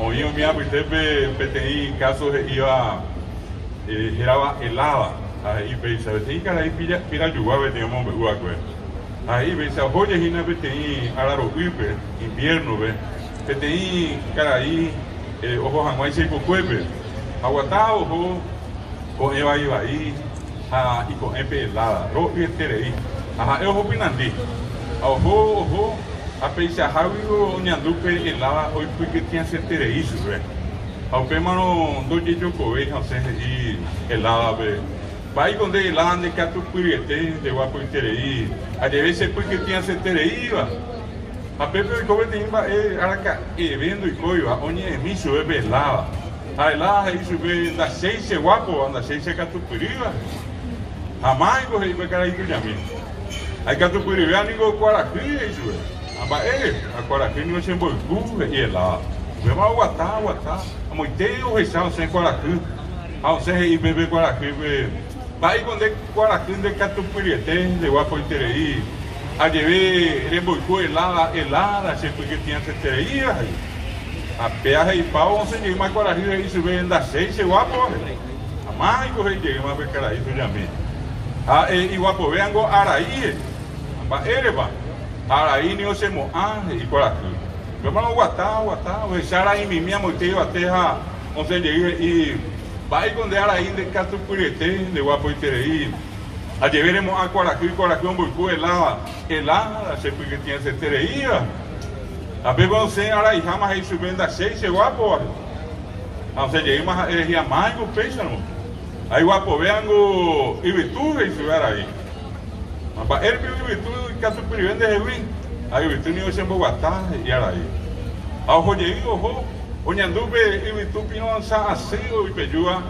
oí un día pues PTI casos iba giraba helada ahí veis ahí cara ahí pira lluvia teníamos agua ahí veis oye hina PTI araro uipe invierno ve PTI cara ahí ojo hanguay se cocuepe aguatá ojo con eva iba ahí y con epe helada ro y terei ojo pinandi ojo a pensar rápido onyandupe helada hoy porque tinha certeza isso velho ao pemano do de jocoei não sei e helada velho vai quando helada de catupuriete de guapo terei a deve ser porque tinha certeza aí a pepe como tem araca evento e coio onde é miso é helada a helada isso vem da seis guapo anda seis catupuriva a mais correi para cara aí tu jami aí catupuriva ninguém quaraqui isso velho agora aqui não tem boicu e lá vem mal guatá a moitei o real sem coracu ao ser e beber coracu vai quando é coracu de catupuriete de guapo terei a deve ele boicu e lá sempre que tinha terei a perra e pau não sei mais coracu isso vem da seis guapo a mais correi de uma vez cara isso já me e guapo vengo araí ele vai Araí ni ose mo e por aqui. Vamos lá guatá, o Araí minha moitei a terra, não sei e vai quando Araí de catupurete, de guapoiterei. A deveremos a coraquí um boicu lá, se porque tinha certeza. A bebão sem Araí jamais aí subindo da seis, se guapo. Não sei mas é mais o peixe não. Aí guapo vengo e vitu isso Araí. Mas ele viu vitu catupuriente de ruim. Aí vitu ni ose Bogotá e Araí. Ao rodei ojo, onyandupe e vitu pino sa aseo e pejua.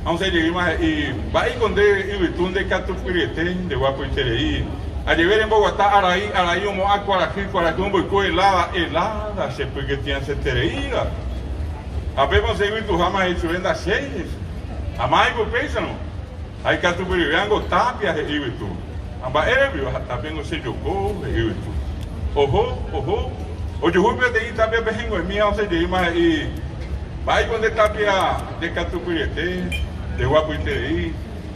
Não sei mas e vai quando e vitu de catupuriente de guapo terei. A dever em Bogotá Araí um aquaraquí um boico helada, se porque tinha certeza. A vez você vitu jamais isso vem da seis. A mais o pensa não. Aí catupuriente tapia e vitu. Amba viu tá vendo se jogou eu oho o de rubia daí tá bem bem minha não sei de mas e vai quando tá de catupuriete de guapo terei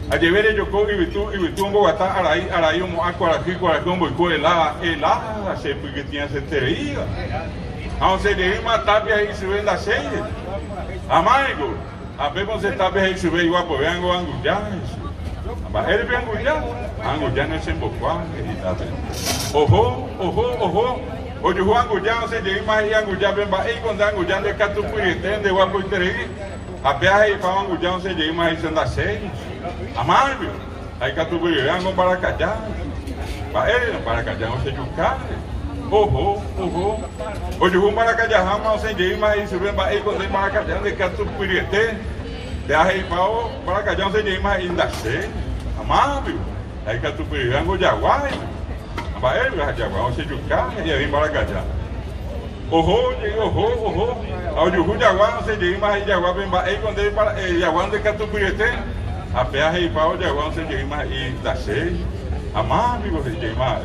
a dever jogou e vitu Bogotá Araí um aquaraquí um boico lá se porque tinha certeza não sei de mas tá bem isso vem da seis amigo a vez você tá bem isso vem guapo vengo angujar ele vem Angujar não se embocou ojo hoje o Angujar não sei de mais Angujar bem aí quando Angujar de catupuriete de guapo terei a perra e para Angujar não sei de mais isso anda seis amável aí catupuriete Ango Baracajá para ele não Baracajá não sei de cara ojo hoje o Baracajá não sei de mais isso bem aí quando Baracajá de catupuriete de aí para Baracajá não sei de mais ainda seis amável aí catupuriante Ango Jaguar mas ele vai Jaguar você de carro e aí Baracajá ojo ao de rua Jaguar não sei de mais Jaguar bem aí quando ele Jaguar de catupuriente a perra e pau Jaguar não sei de mais e da seis amável você de mais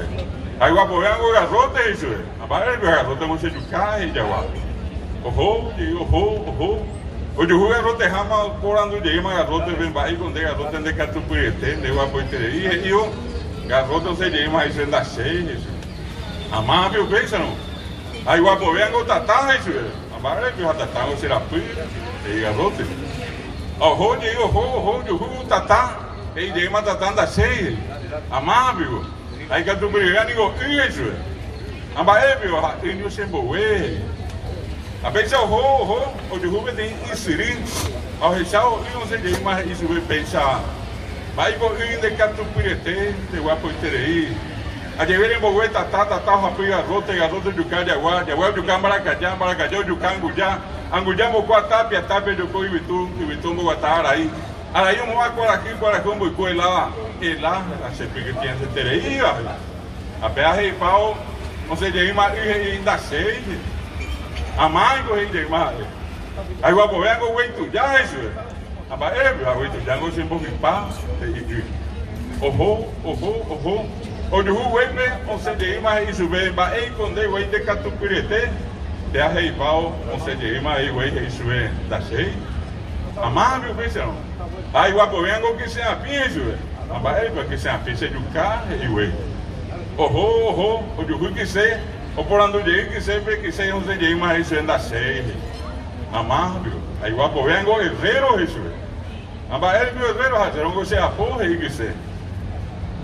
aí o apoiando garoto é isso mas ele garoto você de carro e Jaguar ojo hoje o garoto é rama por ando de mas garoto vem aí quando garoto de catupuriete de guapo terei e o garoto não sei de mais isso da seis amável pensa não aí o guapo vengo tatá isso amarelo que o tatá o serapi e garoto ojo tatá e de mais tatá da seis amável aí catupuriente digo isso amarelo e não se emboe a pensar o de rubia tem inserir ao rechau e não sei de mais isso vai pensar vai por de catupuriete de guapo terei a dever em boa tatá rapaz garoto de cara de agua de Baracajá de Angujar mocó tapia de coi vitu Bogotá Araí um aquaraquí um boico lá se porque tinha terei a perra e pau não sei de mais ainda seis a mais correi de mais aí o apoiando o oito já isso mas ele o oito já não se embocipar ojo o de rua não sei de mais isso vem aí quando eu de catupuriete te hace pao, no se llegue más ahí, güey, y sube, da seis. Amar, viu, pensão. Aí o apoiango que se apinge, mas aí para que se apinge de cá e güey. O juiz que se, o por ando de que se não se llegue mais isso ainda seis. Amar, viu. Aí o apoiango é zero isso. Mas aí viu zero, razão que se apoia e que se.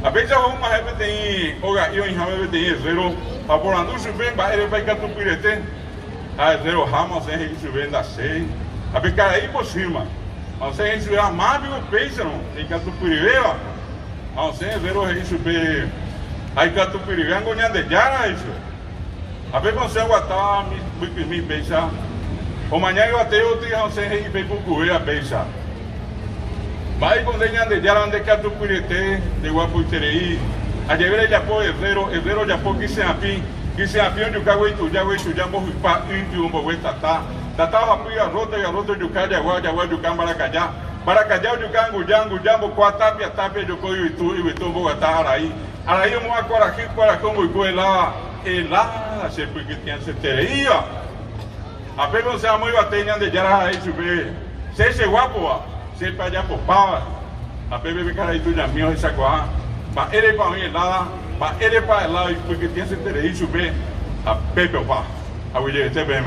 A vez já vamos mais tem, o gaio em ramo tem zero, a por ando subir, vai ele vai que tu pirete. A zero ramo sem isso vem da seis. A ficar aí por cima. Não sei isso é amável, pensam. Tem que tu piriveu. Não sei zero isso be. Aí que tu piriveu ganhando de jara isso. A ver você aguentar me pensa. O manhã eu até eu te não sei aí be por correr a pensa. Vai quando ganhando de jara onde que tu pirete de guapo terei. A jebre já foi zero já foi que se apim onde o cago já morre para ir um pouco tá. Tatawa pia rota de kaja wa de Maracajá. Maracajá de cango jambo kwa tapia de coio e tu boa tá aí. Aí eu agora aqui para como e lá se porque tinha se teria. A pego se a mãe batenha de jara aí subir. Se guapo, se para já por pau. A pego cara aí tu já meu essa coa. Ba ele para mim lá, ba ele para lá porque tinha se teria subir. A pepe pa. A wilhe te bem.